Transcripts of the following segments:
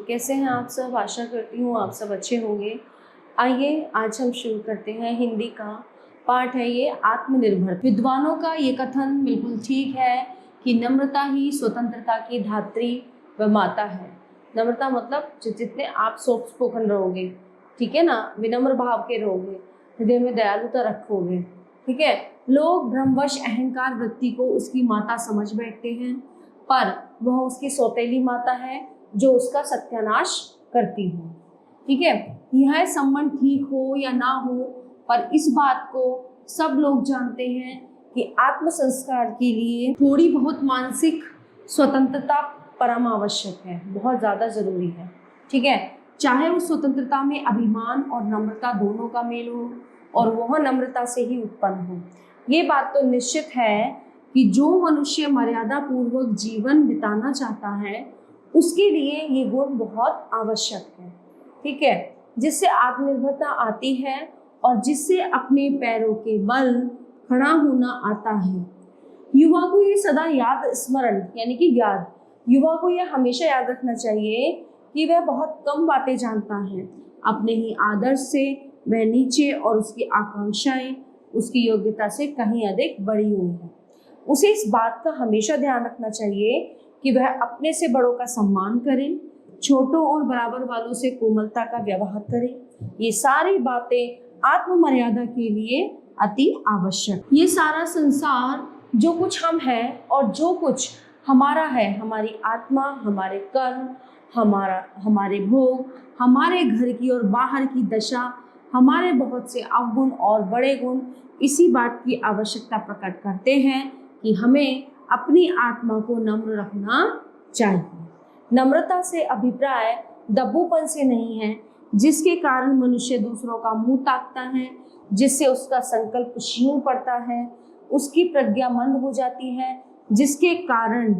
कैसे हैं आप सब? आशा करती हूँ आप सब अच्छे होंगे। आइए आज हम शुरू करते हैं। हिंदी का पाठ है ये आत्मनिर्भर। विद्वानों का ये कथन बिल्कुल ठीक है कि नम्रता ही स्वतंत्रता की धात्री व माता है। नम्रता मतलब जितने आप सॉफ्ट स्पोकन रहोगे, ठीक है ना, विनम्र भाव के रहोगे, हृदय में दयालुता रखोगे, ठीक है। लोग भ्रमवश अहंकार वृत्ति को उसकी माता समझ बैठते हैं, पर वह उसकी सौतेली माता है जो उसका सत्यानाश करती है, ठीक है। यह संबंध ठीक हो या ना हो, पर इस बात को सब लोग जानते हैं कि आत्म संस्कार के लिए थोड़ी बहुत मानसिक स्वतंत्रता परम आवश्यक है, बहुत ज़्यादा ज़रूरी है, ठीक है। चाहे उस स्वतंत्रता में अभिमान और नम्रता दोनों का मेल हो, और वह नम्रता से ही उत्पन्न हो। ये बात तो निश्चित है कि जो मनुष्य मर्यादा पूर्वक जीवन बिताना चाहता है उसके लिए ये गुण बहुत आवश्यक है, ठीक है। जिससे आत्मनिर्भरता आती है और जिससे अपने पैरों के बल खड़ा होना आता है। युवा को ये सदा याद स्मरण यानी कि याद युवा को यह हमेशा याद रखना चाहिए कि वह बहुत कम बातें जानता है। अपने ही आदर्श से वह नीचे और उसकी आकांक्षाएं उसकी योग्यता से कहीं अधिक बढ़ी हुई है। उसे इस बात का हमेशा ध्यान रखना चाहिए कि वह अपने से बड़ों का सम्मान करे, छोटों और बराबर वालों से कोमलता का व्यवहार करे। ये सारी बातें आत्ममर्यादा के लिए अति आवश्यक। ये सारा संसार जो कुछ हम हैं और जो कुछ हमारा है, हमारी आत्मा, हमारे कर्म, हमारे भोग, हमारे घर की और बाहर की दशा, हमारे बहुत से अवगुण और बड़े गुण इसी बात की आवश्यकता प्रकट करते हैं कि हमें अपनी आत्मा को नम्र रखना चाहिए। नम्रता से अभिप्राय दब्बूपन से नहीं है, जिसके कारण मनुष्य दूसरों का मुंह ताकता है, जिससे उसका संकल्प क्षीण पड़ता है, उसकी प्रज्ञा मंद हो जाती है, जिसके कारण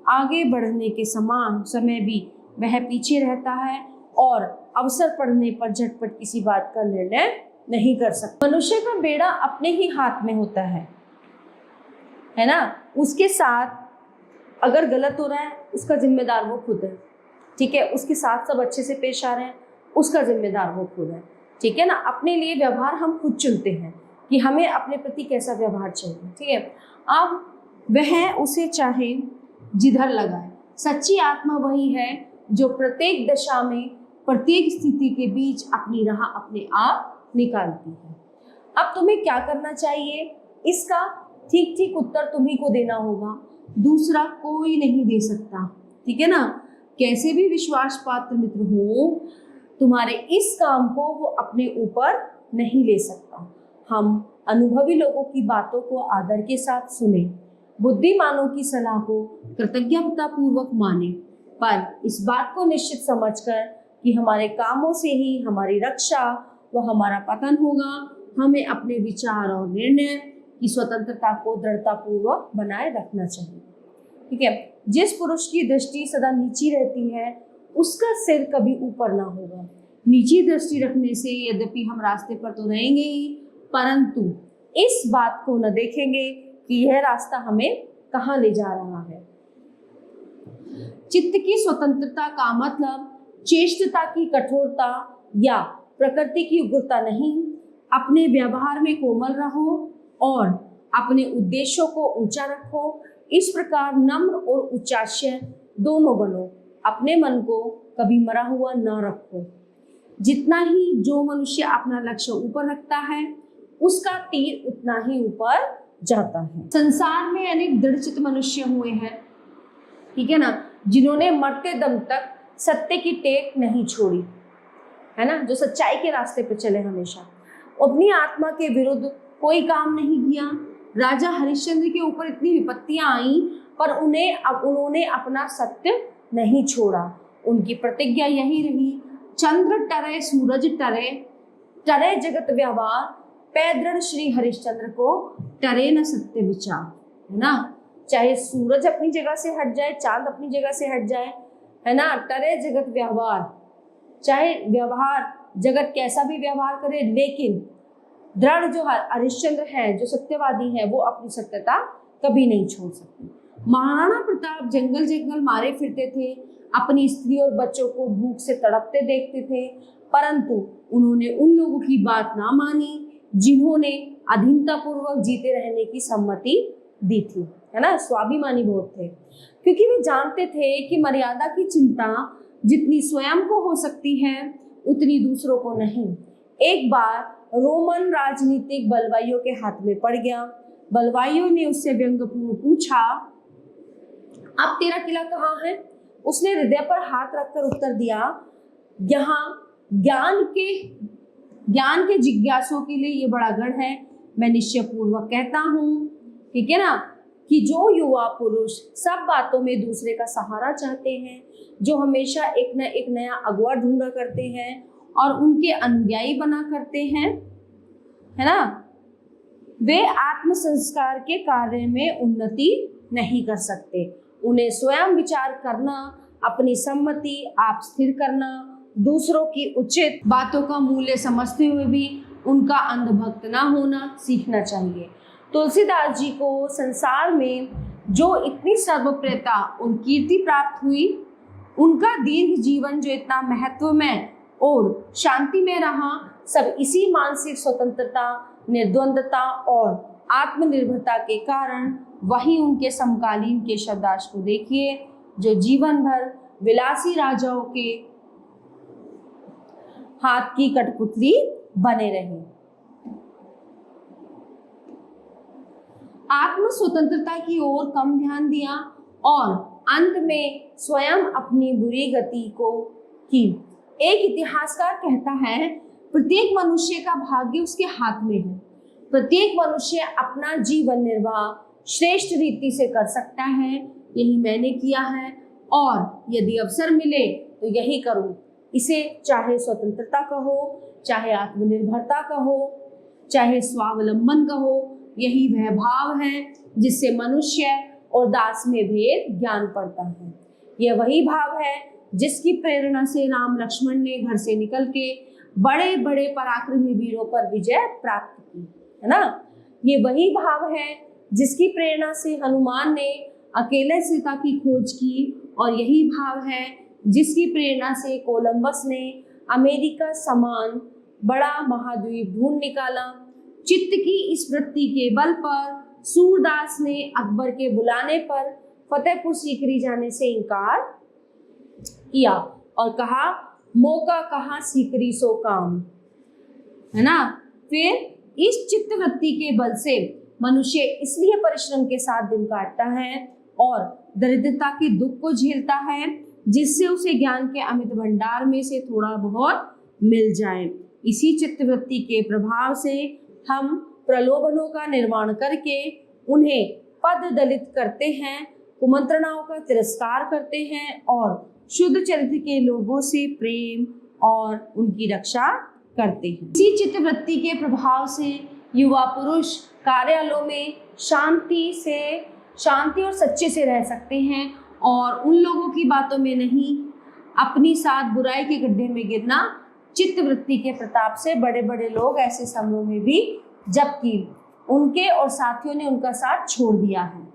आगे बढ़ने के समय भी वह पीछे रहता है और अवसर पड़ने पर झटपट किसी बात का निर्णय नहीं कर सकता। मनुष्य का बेड़ा अपने ही हाथ में होता है ना। उसके साथ अगर गलत हो रहा है उसका जिम्मेदार वो खुद है, ठीक है। उसके साथ सब अच्छे से पेश आ रहे हैं उसका जिम्मेदार वो खुद है, ठीक है ना। अपने लिए व्यवहार हम खुद चुनते हैं कि हमें अपने प्रति कैसा व्यवहार चाहिए, ठीक है। अब वह उसे चाहे जिधर लगाए। सच्ची आत्मा वही है जो प्रत्येक दशा में, प्रत्येक स्थिति के बीच अपनी राह अपने आप निकालती है। अब तुम्हें क्या करना चाहिए, इसका ठीक ठीक उत्तर तुम्ही को देना होगा, दूसरा कोई नहीं दे सकता, ठीक है ना। कैसे भी विश्वास पात्र मित्र हो, तुम्हारे इस काम को वो अपने ऊपर नहीं ले सकता। हम अनुभवी लोगों की बातों को आदर के साथ सुने, बुद्धिमानों की सलाह को कृतज्ञता पूर्वक माने, पर इस बात को निश्चित समझकर कि हमारे कामों से ही हमारी रक्षा व हमारा पतन होगा, हमें अपने विचार और निर्णय की स्वतंत्रता को दृढ़ता पूर्वक बनाए रखना चाहिए, ठीक है। जिस पुरुष की दृष्टि सदा नीची रहती है उसका सिर कभी ऊपर ना होगा। नीची दृष्टि रखने से यद्यपि हम रास्ते पर तो रहेंगे ही, परंतु इस बात को न देखेंगे कि यह रास्ता हमें कहाँ ले जा रहा है। चित्त की स्वतंत्रता का मतलब चेष्टता की कठोरता या प्रकृति की उग्रता नहीं। अपने व्यवहार में कोमल रहो और अपने उद्देश्यों को ऊंचा रखो। इस प्रकार नम्र और उच्चाश्य दोनों बनो। अपने मन को कभी मरा हुआ न रखो। जितना ही जो मनुष्य अपना लक्ष्य ऊपर रखता है उसका तीर उतना ही ऊपर जाता है। संसार में अनेक दृढ़चित्त मनुष्य हुए हैं, ठीक है ना, जिन्होंने मरते दम तक सत्य की टेक नहीं छोड़ी, है ना, जो सच्चाई के रास्ते पर चले हमेशा। अपनी आत्मा के विरुद्ध कोई काम नहीं किया। राजा हरिश्चंद्र के ऊपर इतनी विपत्तियां आई पर उन्होंने अपना सत्य नहीं छोड़ा। उनकी प्रतिज्ञा यही रही, चंद्र टरे सूरज टरे, टरे जगत व्यवहार, पैदृढ़ श्री हरिश्चंद्र को टरे न सत्य विचार, है ना। चाहे सूरज अपनी जगह से हट जाए, चांद अपनी जगह से हट जाए, है ना, टरे जगत व्यवहार, चाहे व्यवहार जगत कैसा भी व्यवहार करे, लेकिन दृढ़ जो हरिश्चंद्र है, जो सत्यवादी है, वो अपनी सत्यता कभी नहीं छोड़ सकते। महाराणा प्रताप जंगल जंगल मारे फिरते थे, अपनी स्त्री और बच्चों को भूख से तड़पते देखते थे, परंतु उन्होंने उन लोगों की बात ना मानी जिन्होंने अधीनता पूर्वक जीते रहने की सम्मति दी थी, है ना। स्वाभिमानी बहुत थे, क्योंकि वे जानते थे कि मर्यादा की चिंता जितनी स्वयं को हो सकती है उतनी दूसरों को नहीं। एक बार रोमन राजनीतिक बलवाइयों के हाथ में पड़ गया। बलवाइयों ने उससे व्यंग्यपूर्ण पूछा, अब तेरा किला कहाँ है? उसने हृदय पर हाथ रखकर उत्तर दिया, यहाँ ज्ञान के जिज्ञासुओं के लिए ये बड़ा गढ़ है। मैं निश्चय पूर्वक कहता हूँ, ठीक है ना, कि जो युवा पुरुष सब बातों में दूसरे का सहारा चाहते हैं, जो हमेशा एक न एक नया अगुआ ढूंढा करते हैं और उनके अनुयायी बना करते हैं, है ना, वे आत्म संस्कार के कार्य में उन्नति नहीं कर सकते। उन्हें स्वयं विचार करना, अपनी सम्मति आप स्थिर करना, दूसरों की उचित बातों का मूल्य समझते हुए भी उनका अंधभक्त ना होना सीखना चाहिए। तुलसीदास जी को संसार में जो इतनी सर्वप्रियता और कीर्ति प्राप्त हुई, उनका दीर्घ जीवन जो इतना महत्वमय और शांति में रहा, सब इसी मानसिक स्वतंत्रता, निर्द्वंदता और आत्मनिर्भरता के कारण। वहीं उनके समकालीन के शब्दाश को देखिए, जो जीवन भर विलासी राजाओं के हाथ की कठपुतली बने रहे। आत्म स्वतंत्रता की ओर कम ध्यान दिया और अंत में स्वयं अपनी बुरी गति को की। एक इतिहासकार कहता है, प्रत्येक मनुष्य का भाग्य उसके हाथ में है। प्रत्येक मनुष्य अपना जीवन निर्वाह श्रेष्ठ रीति से कर सकता है। यही मैंने किया है और यदि अवसर मिले तो यही करूं। इसे चाहे स्वतंत्रता कहो, चाहे आत्मनिर्भरता कहो, चाहे स्वावलंबन कहो, यही वह भाव है जिससे मनुष्य और दास में भेद ज्ञान पड़ता है। यह वही भाव है जिसकी प्रेरणा से राम लक्ष्मण ने घर से निकल के बड़े बड़े पराक्रमी वीरों पर विजय प्राप्त की, है ना। ये वही भाव है जिसकी प्रेरणा से हनुमान ने अकेले सीता की खोज की और यही भाव है जिसकी प्रेरणा से कोलंबस ने अमेरिका समान बड़ा महाद्वीप ढूंढ निकाला। चित्त की इस वृत्ति के बल पर सूरदास ने अकबर के बुलाने पर फतेहपुर सीकरी जाने से इनकार किया और कहा, मौका कहाँ सीकरी सो काम, है ना। फिर इस चित्त वृत्ति के बल से मनुष्य इसलिए परिश्रम के साथ दिन काटता है और दरिद्रता के दुख को झेलता है, जिससे उसे ज्ञान के अमित भंडार में से थोड़ा बहुत मिल जाए। इसी चित्तवृत्ति के प्रभाव से हम प्रलोभनों का निर्माण करके उन्हें पद दलित करते हैं, कुमंत्रणाओं का तिरस्कार करते हैं और शुद्ध चरित्र के लोगों से प्रेम और उनकी रक्षा करते हैं। इसी चित्तवृत्ति के प्रभाव से युवा पुरुष कार्यालयों में शांति और सच्चे से रह सकते हैं और उन लोगों की बातों में नहीं, अपनी साथ बुराई के गड्ढे में गिरना चित्तवृत्ति के प्रताप से बड़े बड़े लोग ऐसे समूह में भी, जबकि उनके और साथियों ने उनका साथ छोड़ दिया है,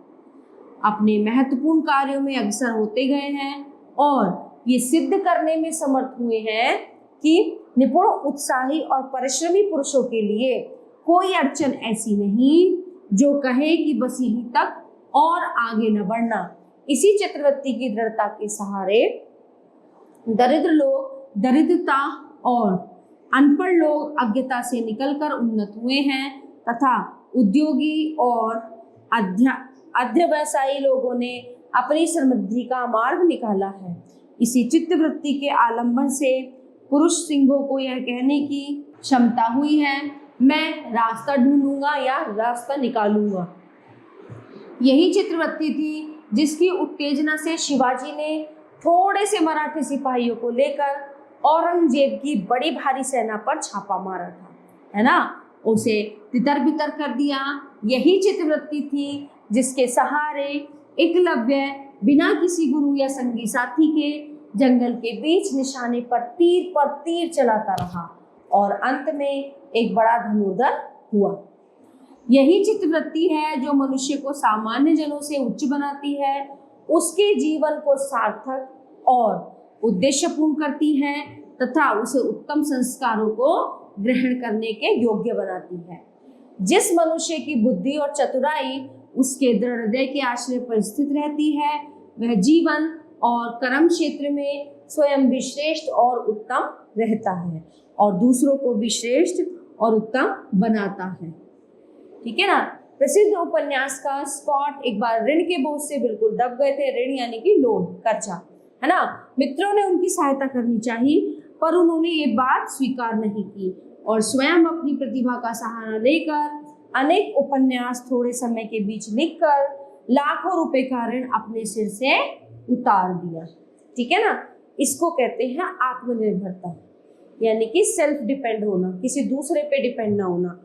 अपने महत्वपूर्ण कार्यों में अग्रसर होते गए हैं और ये सिद्ध करने में समर्थ हुए हैं कि निपुण, उत्साही और परिश्रमी पुरुषों के लिए कोई अड़चन ऐसी नहीं जो कहे कि बस यहीं तक और आगे न बढ़ना। इसी चित्तवृत्ति की दृढ़ता के सहारे दरिद्र लोग दरिद्रता और अनपढ़ लोग अज्ञता से निकलकर उन्नत हुए हैं तथा उद्योगी और अध्यवसायी लोगों ने अपनी समृद्धि का मार्ग निकाला है। इसी चित्तवृत्ति के आलंबन से पुरुष सिंहों को यह कहने की क्षमता हुई है, मैं रास्ता ढूंढूंगा या रास्ता निकालूंगा। यही चित्तवृत्ति थी जिसकी उत्तेजना से शिवाजी ने थोड़े से मराठी सिपाहियों को लेकर औरंगजेब की बड़ी भारी सेना पर छापा मारा था, है ना, उसे तितर बितर कर दिया। यही चित्तवृत्ति थी जिसके सहारे एकलव्य बिना किसी गुरु या संगी साथी के जंगल के बीच निशाने पर तीर चलाता रहा और अंत में एक बड़ा धनुर्धर हुआ। यही चित्तवृत्ति है जो मनुष्य को सामान्य जनों से उच्च बनाती है, उसके जीवन को सार्थक और उद्देश्यपूर्ण करती है तथा उसे उत्तम संस्कारों को ग्रहण करने के योग्य बनाती है। जिस मनुष्य की बुद्धि और चतुराई उसके दृढ़ हृदय के आश्रय पर स्थित रहती है, वह जीवन और कर्म क्षेत्र में स्वयं भी श्रेष्ठ और उत्तम रहता है और दूसरों को भी श्रेष्ठ और उत्तम बनाता है। ठीक है ना। प्रसिद्ध उपन्यासकार स्कॉट एक बार ऋण के बोझ से बिल्कुल दब गए थे। ऋण यानी कि लोन, कर्जा, है ना। मित्रों ने उनकी सहायता करनी चाहिए, पर उन्होंने ये बात स्वीकार नहीं की और स्वयं अपनी प्रतिभा का सहारा लेकर अनेक उपन्यास थोड़े समय के बीच लिखकर लाखों रुपए का ऋण अपने सिर से उतार दिया। ठीक है ना। इसको कहते हैं आत्मनिर्भरता, यानी कि सेल्फ डिपेंड होना, किसी दूसरे पे डिपेंड ना होना,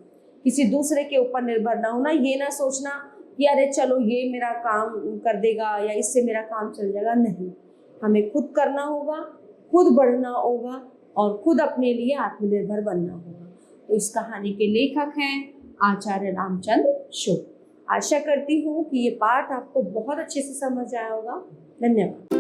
किसी दूसरे के ऊपर निर्भर ना होना। ये ना सोचना कि अरे चलो ये मेरा काम कर देगा या इससे मेरा काम चल जाएगा। नहीं, हमें खुद करना होगा, खुद बढ़ना होगा और खुद अपने लिए आत्मनिर्भर बनना होगा। तो इस कहानी के लेखक हैं आचार्य रामचंद्र शुक्ल। आशा करती हूँ कि ये पाठ आपको बहुत अच्छे से समझ आया होगा। धन्यवाद।